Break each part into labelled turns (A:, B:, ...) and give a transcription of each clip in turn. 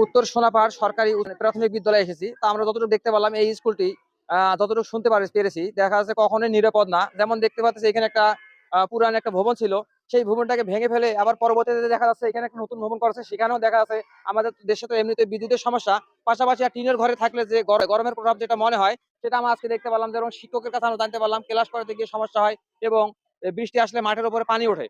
A: উত্তর সোনাপাহাড় সরকারি প্রাথমিক বিদ্যালয়ে এসেছি। তা আমরা যতটুকু দেখতে পারলাম এই স্কুলটি যতটুকু শুনতে পেরেছি দেখা যাচ্ছে কখনোই নিরাপদ না। যেমন দেখতে পাচ্ছি এখানে একটা পুরান একটা ভবন ছিল, সেই ভবনটাকে ভেঙে ফেলে আবার পরবর্তীতে দেখা যাচ্ছে এখানে একটা নতুন ভবন করেছে। সেখানেও দেখা যাচ্ছে আমাদের দেশে তো এমনিতে বিদ্যুতের সমস্যা, পাশাপাশি আর টিনের ঘরে থাকলে যে গরমের প্রভাব যেটা মনে হয় সেটা আমরা আজকে দেখতে পারলাম। যেমন শিক্ষকের কাছে আমরা জানতে পারলাম ক্লাস করাতে গিয়ে সমস্যা হয় এবং বৃষ্টি আসলে মাঠের উপরে পানি ওঠে।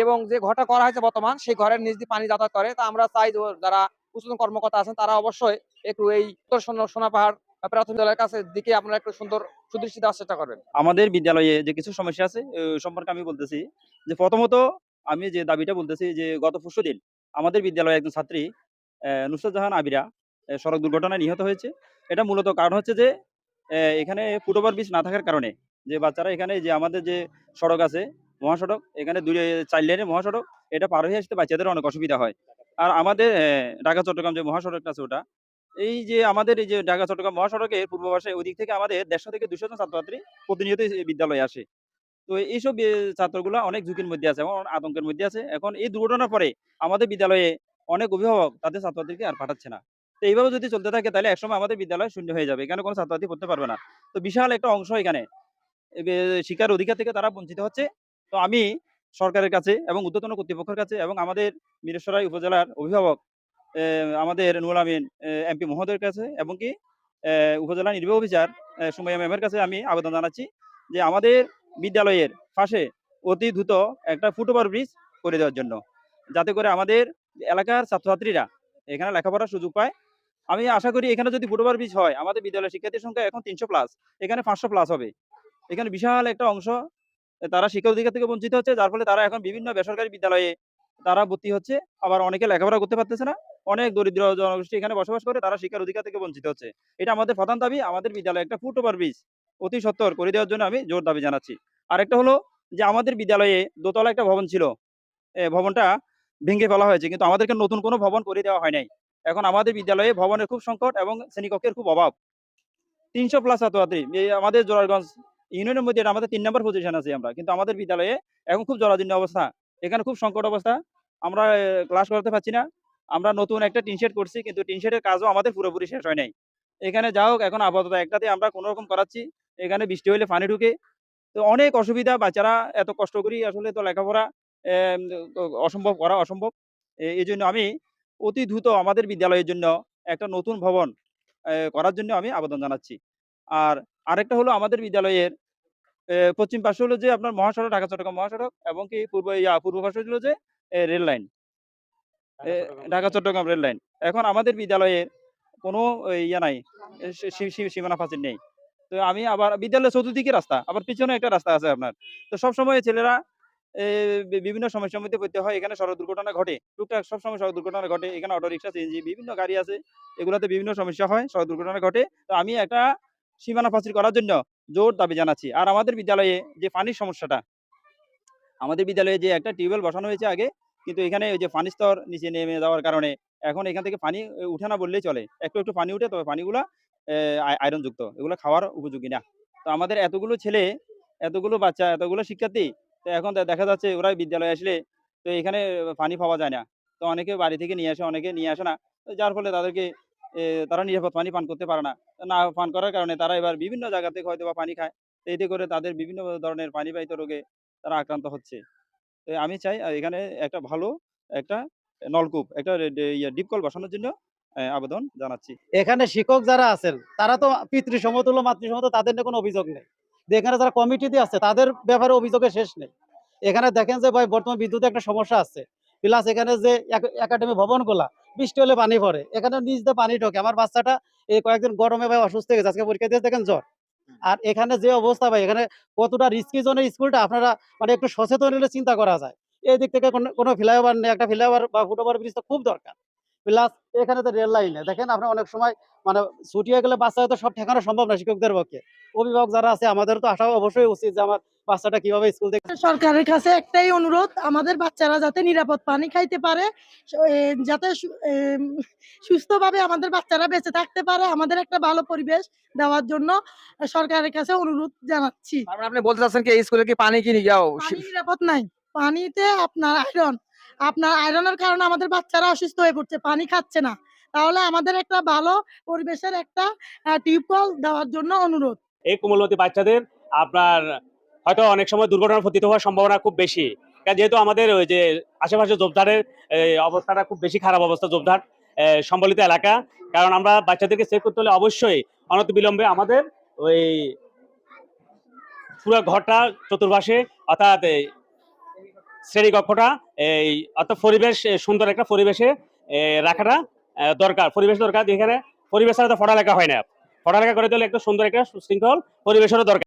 A: এবং যে ঘরটা করা হয়েছে বর্তমান সেই ঘরের নিচ দিয়ে পানি যাতায়াত করে। তা আমরা চাই যারা উচ্চতন কর্মকর্তা আছেন তারা অবশ্যই একটু এই উত্তর সোনাপাহাড় প্রাথমিক বিদ্যালয়ের কাছে দিকে আপনারা একটু সুন্দর সুদৃষ্টি দেওয়ার চেষ্টা করবেন।
B: আমাদের বিদ্যালয়ে যে কিছু সমস্যা আছে সম্পর্কে আমি বলতেছি যে প্রথমত আমি যে দাবিটা বলতেছি যে গত পরশুদিন আমাদের বিদ্যালয়ে একজন ছাত্রী নুসরাত জাহান আবিরা সড়ক দুর্ঘটনায় নিহত হয়েছে। এটা মূলত কারণ হচ্ছে যে এখানে ফুটওভার ব্রিজ না থাকার কারণে যে বাচ্চারা এখানে যে আমাদের যে সড়ক আছে মহাসড়ক, এখানে দুই 4 লেনের মহাসড়ক, এটা পার হয়ে আসতে বাচ্চাদের অনেক অসুবিধা হয়। আর আমাদের ঢাকা চট্টগ্রাম যে মহাসড়কটা আছে ওটা, এই যে আমাদের এই যে ঢাকা চট্টগ্রাম মহাসড়কের পূর্ব পাশে ওই দিক থেকে আমাদের 150 থেকে 200 জন ছাত্রছাত্রী প্রতিনিয়ত এই বিদ্যালয়ে আসে। তো এইসব ছাত্রগুলা অনেক ঝুঁকির মধ্যে আছে এবং আতঙ্কের মধ্যে আছে। এখন এই দুর্ঘটনার পরে আমাদের বিদ্যালয়ে অনেক অভিভাবক তাদের ছাত্রছাত্রীকে আর পাঠাচ্ছে না। তো এইভাবে যদি চলতে থাকে তাহলে একসময় আমাদের বিদ্যালয় শূন্য হয়ে যাবে। এখানে কোনো ছাত্রছাত্রী পড়তে পারবে না। তো বিশাল একটা অংশ এখানে শিক্ষার অধিকার থেকে তারা বঞ্চিত হচ্ছে। তো আমি সরকারের কাছে এবং ঊর্ধ্বতন কর্তৃপক্ষের কাছে এবং আমাদের মিরসরাই উপজেলার অভিভাবক আমাদের নুরুল আমিন এমপি মহোদয়ের কাছে এবং কি উপজেলা নির্বাহী অফিসার সুমাইয়া ম্যামের কাছে আমি আবেদন জানাচ্ছি যে আমাদের বিদ্যালয়ের পাশে অতি দ্রুত একটা ফুটওভার ব্রিজ করে দেওয়ার জন্য, যাতে করে আমাদের এলাকার ছাত্রছাত্রীরা এখানে লেখাপড়ার সুযোগ পায়। আমি আশা করি এখানে যদি ফুটওভার ব্রিজ হয় আমাদের বিদ্যালয়ের শিক্ষার্থীর সংখ্যা এখন 300 প্লাস, এখানে 500 প্লাস হবে। এখানে বিশাল একটা অংশ তারা শিক্ষা অধিকার থেকে বঞ্চিত হচ্ছে, যার ফলে তারা এখন বিভিন্ন বেসরকারি বিদ্যালয়ে তারা ভর্তি হচ্ছে। আবার অনেকে লেখাপড়া করতে পারতেছে না। অনেক দরিদ্র জনগোষ্ঠী এখানে বসবাস করে, তারা শিক্ষার অধিকার থেকে বঞ্চিত হচ্ছে। এটা আমাদের প্রধান দাবি। আমাদের বিদ্যালয়ে একটা ফুটওভার ব্রিজ অতি সত্বর করে দেওয়ার জন্য আমি জোর দাবি জানাচ্ছি। আরেকটা হলো যে আমাদের বিদ্যালয়ে দোতলা একটা ভবন ছিল, ভবনটা ভেঙে ফেলা হয়েছে, কিন্তু আমাদেরকে নতুন কোনো ভবন করে দেওয়া হয় নাই। এখন আমাদের বিদ্যালয়ে ভবনের খুব সংকট এবং শ্রেণীকক্ষের খুব অভাব। 300 প্লাস ছাত্রছাত্রী এই আমাদের জোরারগঞ্জ ইউনিয়নের মধ্যে, এটা আমাদের 3 নম্বর পজিশন আছি আমরা, কিন্তু আমাদের বিদ্যালয়ে এখন খুব জরাজীর্ণ অবস্থা। এখানে খুব সংকট অবস্থা। আমরা ক্লাস করাতে পারছি না। আমরা নতুন একটা টিন শেড করছি, কিন্তু টিন শেডের কাজও আমাদের পুরোপুরি শেষ হয় নাই। এখানে যা হোক এখন আপাতত একটাতে আমরা কোনো রকম করাচ্ছি। এখানে বৃষ্টি হইলে পানি ঢুকে। তো অনেক অসুবিধা, বাচ্চারা এত কষ্ট করি আসলে তো লেখাপড়া এম অসম্ভব করা অসম্ভব। এজন্য আমি অতি দ্রুত আমাদের বিদ্যালয়ের জন্য একটা নতুন ভবন করার জন্য আমি আবেদন জানাচ্ছি। আর আরেকটা হলো আমাদের বিদ্যালয়ের পশ্চিম পাশে হলো যে আপনার মহাসড়ক, ঢাকা চট্টগ্রাম মহাসড়ক এবং কি পূর্ব পাশে হলো যে rail line, Dhaka Chittagong rail line. এখন আমাদের বিদ্যালয়ের কোনো ইয়ে নাই, সীমানা প্রাচীর নেই। তো আমি আবার বিদ্যালয়ের চতুর্দিকে রাস্তা, আবার পিছনে একটা রাস্তা আছে আপনার। তো সবসময় ছেলেরা এ বিভিন্ন সমস্যার মধ্যে পড়তে হয়। এখানে সড়ক দুর্ঘটনা ঘটে। টুকটাক সবসময় সড়ক দুর্ঘটনা ঘটে। এখানে অটোরিকশা, সিএনজি বিভিন্ন গাড়ি আছে। এগুলাতে বিভিন্ন সমস্যা হয়, সড়ক দুর্ঘটনা ঘটে। তো আমি একটা সীমানা প্রাচীর করার জন্য জোর দাবি জানাচ্ছি। আর আমাদের বিদ্যালয়ে যে পানির সমস্যাটা, আমাদের বিদ্যালয়ে যে একটা টিউবওয়েল বসানো হয়েছে আগে, কিন্তু এখানে ওই যে পানির স্তর নিচে নেমে যাওয়ার কারণে এখন এখান থেকে পানি উঠে না বললেই চলে। একটু পানি উঠে, তবে পানিগুলা আয়রন যুক্ত। এগুলো খাওয়ার উপযোগী না। তো আমাদের এতগুলো ছেলে, এতগুলো বাচ্চা, এতগুলো শিক্ষার্থী, তো এখন দেখা যাচ্ছে ওরা বিদ্যালয়ে আসলে তো এখানে পানি পাওয়া যায় না। তো অনেকে বাড়ি থেকে নিয়ে আসে, অনেকে নিয়ে আসে না। তো যার ফলে তাদেরকে তারা নিরাপদ পানি পান করতে পারে না। না পান করার কারণে তারা এবার বিভিন্ন জায়গা থেকে হয়তোবা পানি খায়। তো এতে করে তাদের বিভিন্ন ধরনের পানিবাহিত রোগে তারা আক্রান্ত হচ্ছে। তো আমি চাই এখানে একটা ভালো একটা নলকূপ, একটা ডিপ কল বসানোর জন্য আবেদন জানাচ্ছি।
C: এখানে শিক্ষক যারা আছেন তারা তো পিতৃ সমতুল্য মাতৃ সমতুল্য, তাদের নিয়ে কোনো অভিযোগ নেই। যে এখানে যারা কমিটিতে আছে তাদের ব্যাপারে অভিযোগের শেষ নেই। এখানে দেখেন যে ভাই বর্তমান বিদ্যুতের একটা সমস্যা আছে, প্লাস এখানে যে একাডেমি ভবনগুলা বৃষ্টি হলে পানি পড়ে, এখানে নিচ দিয়ে পানি ঢোকে। আমার বাচ্চাটা এই কয়েকদিন গরমে ভাই অসুস্থ হয়ে গেছে, আজকে পরীক্ষা দিয়ে দেখেন জ্বর। আর এখানে যে অবস্থা ভাই, এখানে কতটা রিস্কি জোনের স্কুলটা, আপনারা মানে একটু সচেতন হলে চিন্তা করা যায়। এই দিক থেকে কোনো ফ্লাইওভার নেই, একটা ফ্লাইওভার বা ফুটওভার ব্রিজ তো খুব দরকার। প্লাস এখানে তো রেল লাইনে দেখেন আপনার অনেক সময় মানে ছুটি হয়ে গেলে বাচ্চা হয়তো সব ঠেকানো সম্ভব না শিক্ষকদের পক্ষে। অভিভাবক যারা আছে আমাদের তো আশা অবশ্যই উচিত যে আমার বাচ্চাটা কিভাবে স্কুল থেকে।
D: সরকারের কাছে একটাই অনুরোধ, আমাদের বাচ্চারা যাতে নিরাপদ পানি খাইতে পারে, যাতে সুস্থভাবে আমাদের বাচ্চারা বেঁচে থাকতে পারে, আমাদের একটা ভালো পরিবেশ দেওয়ার জন্য সরকারের কাছে অনুরোধ জানাচ্ছি।
A: আপনি বলতে চাচ্ছেন কি এই স্কুলে কি পানি কি
D: পানি নিরাপদ নাই, পানিতে আপনার আয়রন, আপনার আয়রনের কারণে আমাদের বাচ্চারা অসুস্থ হয়ে পড়ছে, পানি খাচ্ছে না। তাহলে আমাদের একটা ভালো পরিবেশের একটা টিউবওয়েল দেওয়ার জন্য অনুরোধ।
E: এই কোমলমতি বাচ্চাদের আপনার হয়তো অনেক সময় দুর্ঘটনার পতিত হওয়ার সম্ভাবনা খুব বেশি, কারণ যেহেতু আমাদের ওই যে আশেপাশে ঝোপঝাড়ের অবস্থাটা খুব বেশি খারাপ অবস্থা, ঝোপঝাড় সম্বলিত এলাকা। কারণ আমরা বাচ্চাদেরকে সেভ করতে হলে অবশ্যই অনতিবিলম্বে আমাদের ওই পুরো ঘরটা চতুর্পাশে অর্থাৎ শ্রেণীকক্ষটা এই অর্থাৎ পরিবেশ সুন্দর একটা পরিবেশে রাখাটা দরকার, পরিবেশ দরকার। যেখানে পরিবেশ ছাড়া তো পড়ালেখা হয় না, পড়ালেখা করে দিলে একটা সুন্দর একটা সুশৃঙ্খল পরিবেশেরও দরকার।